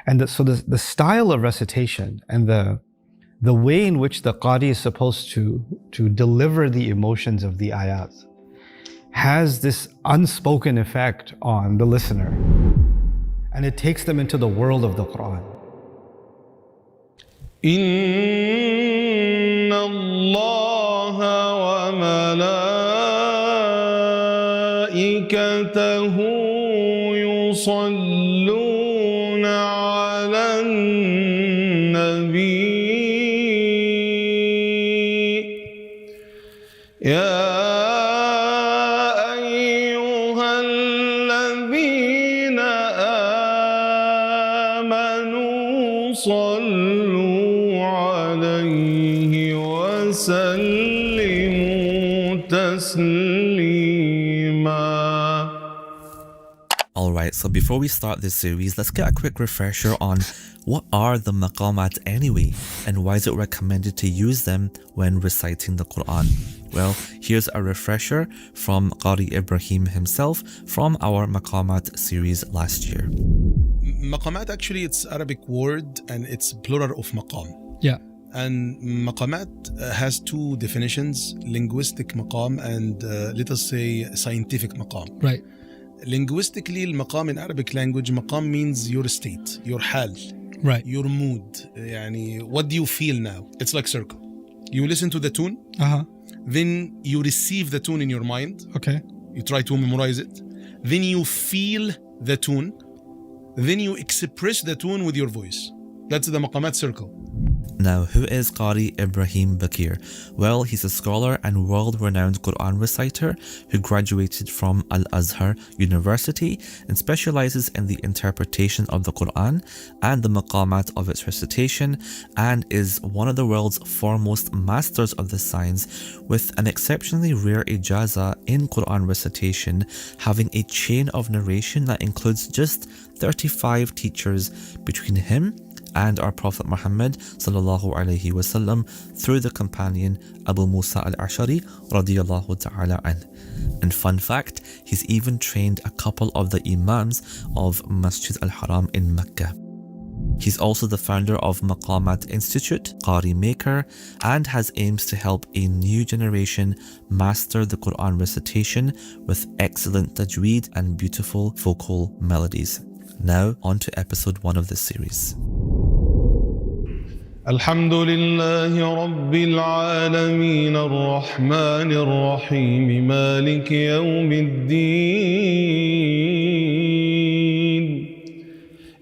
And the style of recitation and the way in which the Qari is supposed to deliver the emotions of the ayats has this unspoken effect on the listener. And it takes them into the world of the Quran. Inna Allah wa malaikatahu yusalluna ala nabi ya صلوا عليه وسلموا تسليما. Alright, so before we start this series, let's get a quick refresher on what are the maqamat anyway, and why is it recommended to use them when reciting the Quran. Well, here's a refresher from Qari Ibrahim himself from our Maqamat series last year. Maqamat, actually, it's Arabic word and it's plural of maqam. Yeah. And maqamat has two definitions: linguistic maqam and let us say scientific maqam. Right. Linguistically, maqam in Arabic language, maqam means your state, your hal, right, your mood. Yani, what do you feel now? It's like circle. You listen to the tune, then you receive the tune in your mind. Okay. You try to memorize it. Then you feel the tune. Then you express the tune with your voice. That's the maqamat circle. Now, who is Qari Ibrahim Bakeer? Well, he's a scholar and world-renowned Quran reciter who graduated from Al-Azhar University and specializes in the interpretation of the Quran and the maqamat of its recitation, and is one of the world's foremost masters of the science, with an exceptionally rare ijaza in Quran recitation, having a chain of narration that includes just 35 teachers between him and our Prophet Muhammad sallallahu alaihi wasallam through the companion Abu Musa al-Ashari radiyallahu ta'ala an. And fun fact, he's even trained a couple of the imams of Masjid al-Haram in Mecca. He's also the founder of Maqamat Institute, Qari Maker, and has aims to help a new generation master the Quran recitation with excellent tajweed and beautiful vocal melodies. Now, on to episode 1 of this series. الحمد لله رب العالمين الرحمن الرحيم مالك يوم الدين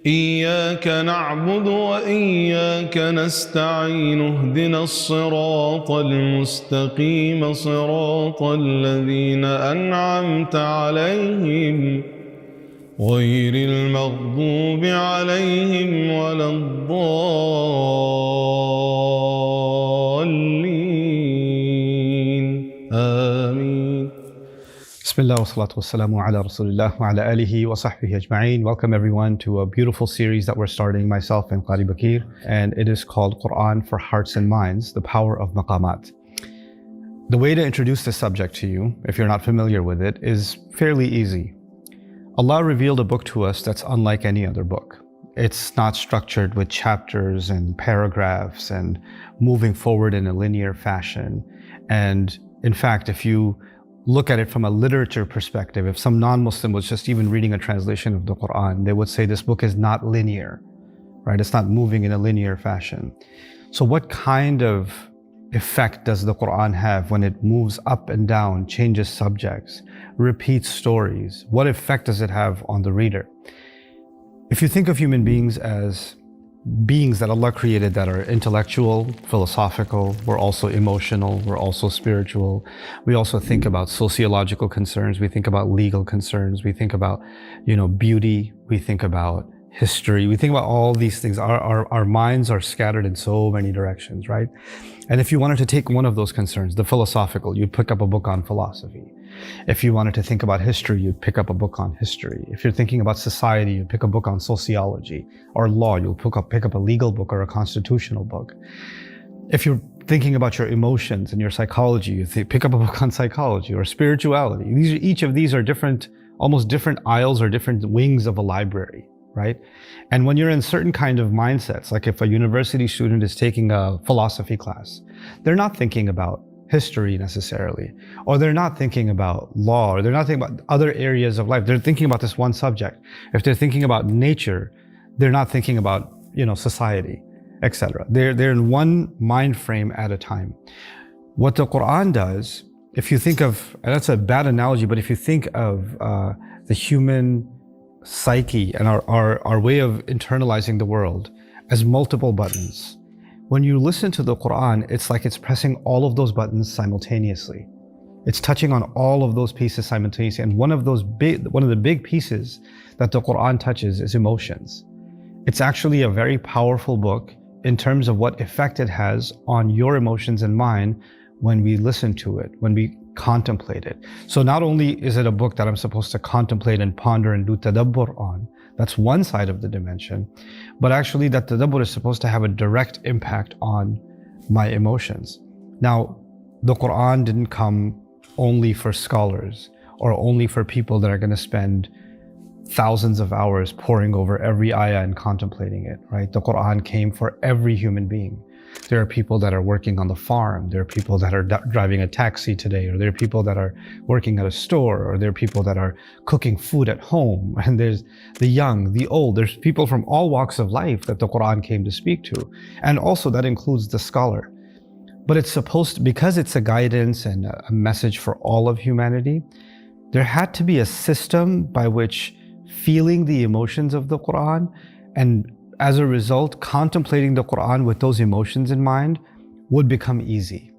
إياك نعبد وإياك نستعين اهدنا الصراط المستقيم صراط الذين أنعمت عليهم غير المغضوب عليهم ولا الضالين آمين. Bismillah wa salatu wa salamu ala rasulillah wa ala alihi wa sahbihi ajma'een. Welcome everyone to a beautiful series that we're starting, myself and Ibrahim Bakeer, and it is called Quran for Hearts and Minds, the Power of Maqamat. The way to introduce this subject to you, if you're not familiar with it, is fairly easy. Allah revealed a book to us that's unlike any other book. It's not structured with chapters and paragraphs and moving forward in a linear fashion. And in fact, if you look at it from a literature perspective, if some non-Muslim was just even reading a translation of the Quran, they would say this book is not linear, right? It's not moving in a linear fashion. So what kind of effect does the Quran have when it moves up and down, changes subjects, repeats stories? What effect does it have on the reader? If you think of human beings as beings that Allah created that are intellectual, philosophical, we're also emotional, we're also spiritual. We also think about sociological concerns, we think about legal concerns, we think about, beauty, we think about history, we think about all these things. Our minds are scattered in so many directions, right? And if you wanted to take one of those concerns, the philosophical, you'd pick up a book on philosophy. If you wanted to think about history, you'd pick up a book on history. If you're thinking about society, you'd pick a book on sociology or law. You'll pick up a legal book or a constitutional book. If you're thinking about your emotions and your psychology, you pick up a book on psychology or spirituality. Each of these are different, almost different aisles or different wings of a library. right? And when you're in certain kind of mindsets, like if a university student is taking a philosophy class, they're not thinking about history necessarily, or they're not thinking about law, or they're not thinking about other areas of life. They're thinking about this one subject. If they're thinking about nature, they're not thinking about, society, etc. They're in one mind frame at a time. What the Quran does, if you think of, and that's a bad analogy, but if you think of the human psyche and our way of internalizing the world as multiple buttons, when you listen to the Quran, it's like it's pressing all of those buttons simultaneously. It's touching on all of those pieces simultaneously. And one of the big pieces that the Quran touches is emotions. It's actually a very powerful book in terms of what effect it has on your emotions and mine when we listen to it, when we contemplate it. So not only is it a book that I'm supposed to contemplate and ponder and do tadabbur on, that's one side of the dimension, but actually that tadabbur is supposed to have a direct impact on my emotions. Now, the Quran didn't come only for scholars or only for people that are going to spend thousands of hours poring over every ayah and contemplating it, right? The Quran came for every human being. There are people that are working on the farm. There are people that are driving a taxi today, or there are people that are working at a store, or there are people that are cooking food at home. And there's the young, the old. There's people from all walks of life that the Quran came to speak to. And also that includes the scholar. But it's supposed to, because it's a guidance and a message for all of humanity, there had to be a system by which feeling the emotions of the Quran, and as a result, contemplating the Quran with those emotions in mind would become easy.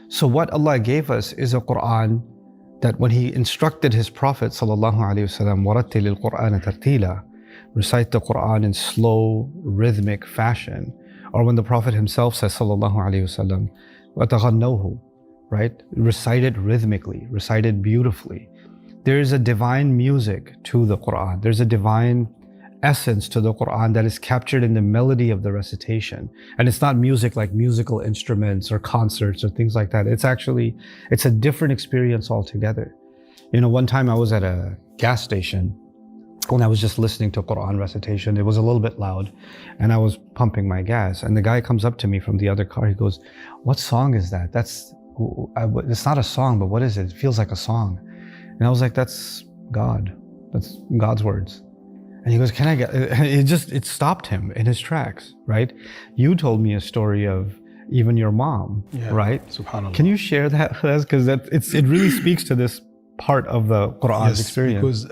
So what Allah gave us is a Quran that when He instructed His Prophet ﷺ, وَرَتِّلِ الْقُرْآنَ تَرْتِيلًا, recite the Quran in slow, rhythmic fashion. Or when the Prophet himself says ﷺ, وَتَغَنَّوْهُ, right? Recite it rhythmically, recite it beautifully. There is a divine music to the Quran. There's a divine essence to the Quran that is captured in the melody of the recitation. And it's not music like musical instruments or concerts or things like that. It's a different experience altogether. One time I was at a gas station when I was just listening to Quran recitation. It was a little bit loud and I was pumping my gas. And the guy comes up to me from the other car. He goes, "What song is that? It's not a song, but what is it? It feels like a song." And I was like, "That's God. That's God's words." And he goes, "Can I get," it stopped him in his tracks, right? You told me a story of even your mom, right? Subhanallah. Can you share that with us? Because it really speaks to this part of the Quran's experience. Because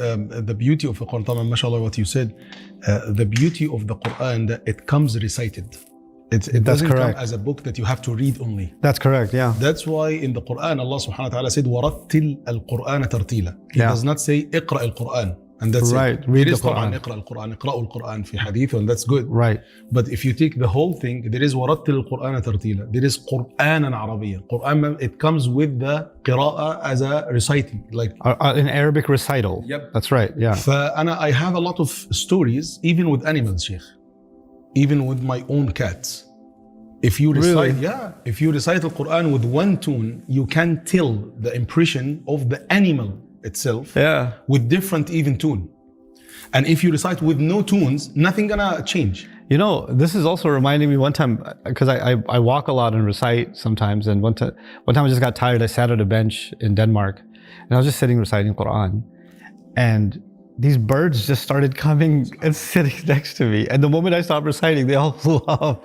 the beauty of the Quran, mashallah, what you said, the beauty of the Quran, that it comes recited. It doesn't come as a book that you have to read only. That's correct, yeah. That's why in the Quran, Allah subhanahu wa ta'ala said, وَرَتِّلْ الْقُرْآنَ تَرْتِيلًا. He does not say, اقرأ القرآن. And that's right. it. Read there is the Quran. اقرأوا القرآن في حديث, and that's good. Right. But if you take the whole thing, there is وَرَتِّلْ الْقُرْآنَ تَرْتِيلًا. There is قرآنا عربيا. Quran, it comes with the قراءة as a reciting. Like an Arabic recital. Yep. That's right, yeah. I have a lot of stories, even with animals, Sheikh. Even with my own cats. If you recite, if you recite the Quran with one tune, you can tell the impression of the animal itself with different even tune. And if you recite with no tunes, nothing gonna change. This is also reminding me one time, because I walk a lot and recite sometimes, and one time I just got tired. I sat at a bench in Denmark and I was just sitting reciting Quran, and these birds just started coming and sitting next to me. And the moment I stopped reciting, they all flew off.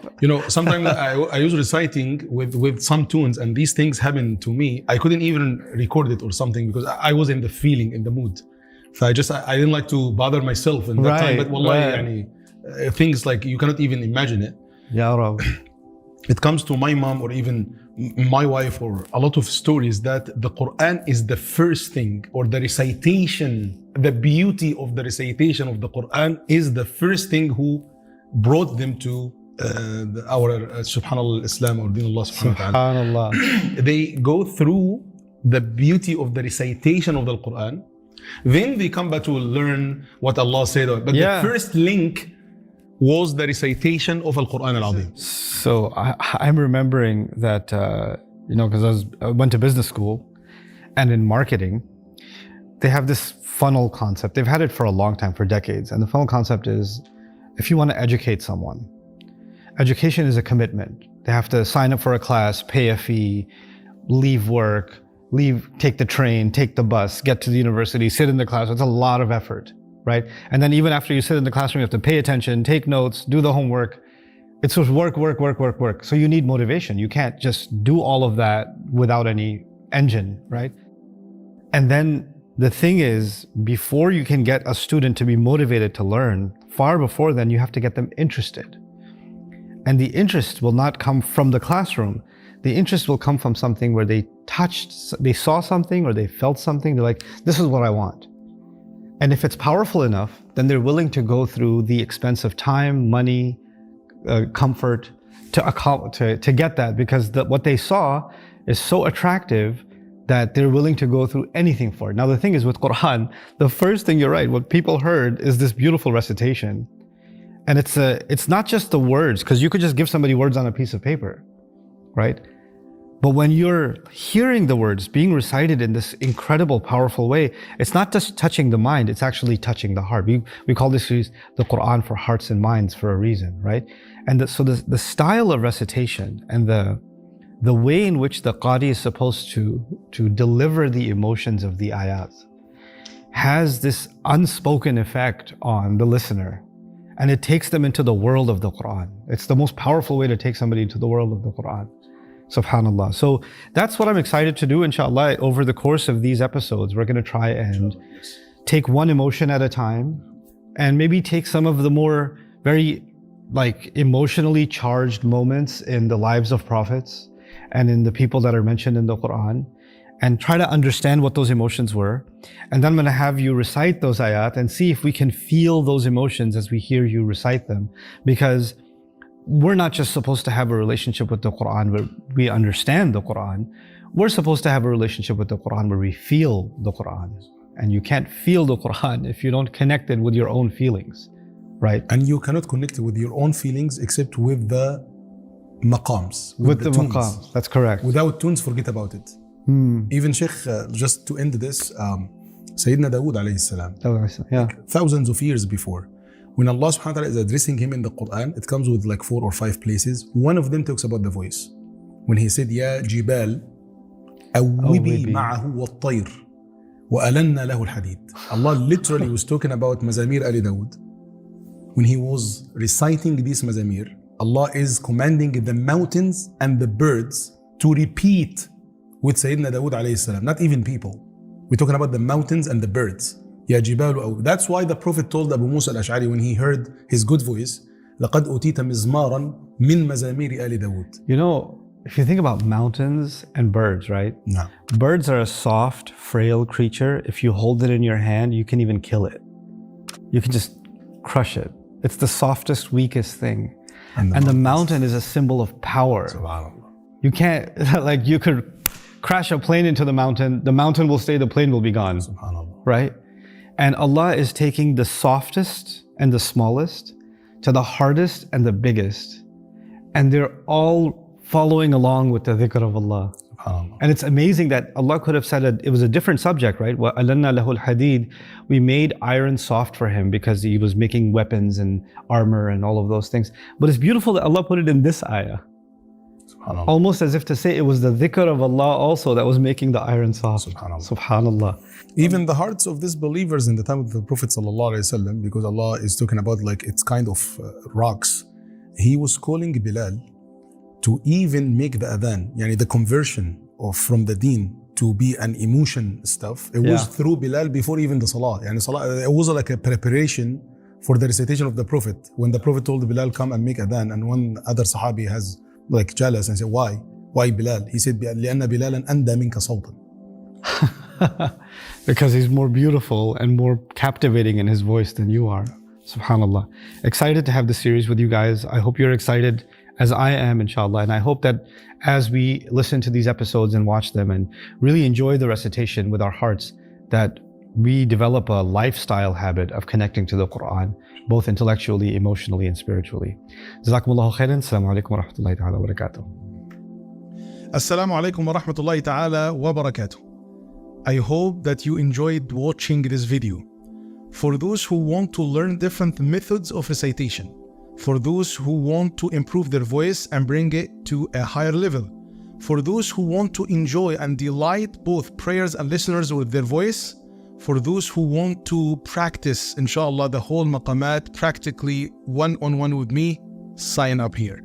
Sometimes I was reciting with some tunes, and these things happened to me. I couldn't even record it or something because I was in the feeling, in the mood. So I didn't like to bother myself in that time. But wallahi, things like you cannot even imagine it. Ya Rab. It comes to my mom or even my wife, or a lot of stories that the Quran is the first thing, or the recitation, the beauty of the recitation of the Quran is the first thing who brought them to our subhanallah Islam, or Deen Allah subhanahu wa ta'ala. They go through the beauty of the recitation of the Quran, then they come back to learn what Allah said. But the first link was the recitation of Al-Quran Al-Azim. So I'm remembering that, because I went to business school, and in marketing, they have this funnel concept. They've had it for a long time, for decades. And the funnel concept is, if you want to educate someone, education is a commitment. They have to sign up for a class, pay a fee, leave work, take the train, take the bus, get to the university, sit in the class. It's a lot of effort, right? And then even after you sit in the classroom, you have to pay attention, take notes, do the homework. It's just work. So you need motivation. You can't just do all of that without any engine, right? And then the thing is, before you can get a student to be motivated to learn, far before then, you have to get them interested. And the interest will not come from the classroom. The interest will come from something where they saw something or they felt something. They're like, this is what I want. And if it's powerful enough, then they're willing to go through the expense of time, money, comfort to get that, because what they saw is so attractive that they're willing to go through anything for it. Now the thing is, with Quran, the first thing, you're right, what people heard is this beautiful recitation. And it's not just the words, because you could just give somebody words on a piece of paper, right? But when you're hearing the words being recited in this incredible, powerful way, it's not just touching the mind, it's actually touching the heart. We call this series the Quran for hearts and minds for a reason, right? And so the style of recitation and the way in which the Qari is supposed to deliver the emotions of the ayat has this unspoken effect on the listener. And it takes them into the world of the Quran. It's the most powerful way to take somebody into the world of the Quran. Subhanallah. So that's what I'm excited to do, inshallah. Over the course of these episodes, we're going to try and take one emotion at a time and maybe take some of the more very emotionally charged moments in the lives of prophets and in the people that are mentioned in the Quran, and try to understand what those emotions were. And then I'm going to have you recite those ayat and see if we can feel those emotions as we hear you recite them. Because we're not just supposed to have a relationship with the Quran where we understand the Quran. We're supposed to have a relationship with the Quran where we feel the Quran. And you can't feel the Quran if you don't connect it with your own feelings, right? And you cannot connect it with your own feelings except with the maqams. With the maqams, that's correct. Without tunes, forget about it. Even Sheikh, just to end this, Sayyidina Dawood alayhi salam, thousands of years before, when Allah subhanahu wa ta'ala is addressing him in the Quran, it comes with 4 or 5 places. One of them talks about the voice. When he said, Ya Jibal, awwibi ma'ahu wal-tayr, wa alanna lahu al-hadid. Allah literally was talking about Mazamir Ali Dawood. When he was reciting these Mazamir, Allah is commanding the mountains and the birds to repeat with Sayyidina Dawood alayhi salam, not even people. We're talking about the mountains and the birds. Ya Jibalu. That's why the Prophet told Abu Musa al-Ash'ari when he heard his good voice, لَقَدْ أُتِيتَ مِزْمَارًا مِنْ مَزَامِيرِ آلِ دَاوُد. You know, if you think about mountains and birds, right? No. Birds are a soft, frail creature. If you hold it in your hand, you can even kill it. You can just crush it. It's the softest, weakest thing. And the mountain is a symbol of power. You can't, you could crash a plane into the mountain will stay, the plane will be gone. Right? And Allah is taking the softest and the smallest to the hardest and the biggest. And they're all following along with the dhikr of Allah. And it's amazing that Allah could have said it was a different subject, right? وَأَلَنَّا لَهُ الْحَدِيدِ. We made iron soft for him because he was making weapons and armor and all of those things. But it's beautiful that Allah put it in this ayah. Almost as if to say it was the dhikr of Allah also that was making the iron soft. Subhanallah. Even the hearts of these believers in the time of the Prophet ﷺ, because Allah is talking about it's kind of rocks. He was calling Bilal to even make the adhan, the conversion from the deen to be an emotion stuff. It was through Bilal before even the salah. It was like a preparation for the recitation of the Prophet. When the Prophet told Bilal, come and make adhan, and one other Sahabi has jealous and said, why? Why Bilal? He said, لأن بلالا أندى منك صوتا. Because he's more beautiful and more captivating in his voice than you are. Subhanallah. Excited to have this series with you guys. I hope you're excited as I am, inshallah. And I hope that as we listen to these episodes and watch them and really enjoy the recitation with our hearts, that we develop a lifestyle habit of connecting to the Quran, both intellectually, emotionally, and spiritually. Jazakumullahu khairan. Assalamu alaikum wa rahmatullahi ta'ala wa barakatuh. Assalamu alaikum wa rahmatullahi ta'ala wa barakatuh. I hope that you enjoyed watching this video. For those who want to learn different methods of recitation, for those who want to improve their voice and bring it to a higher level, for those who want to enjoy and delight both prayers and listeners with their voice, for those who want to practice, inshallah, the whole Maqamat practically one-on-one with me, sign up here.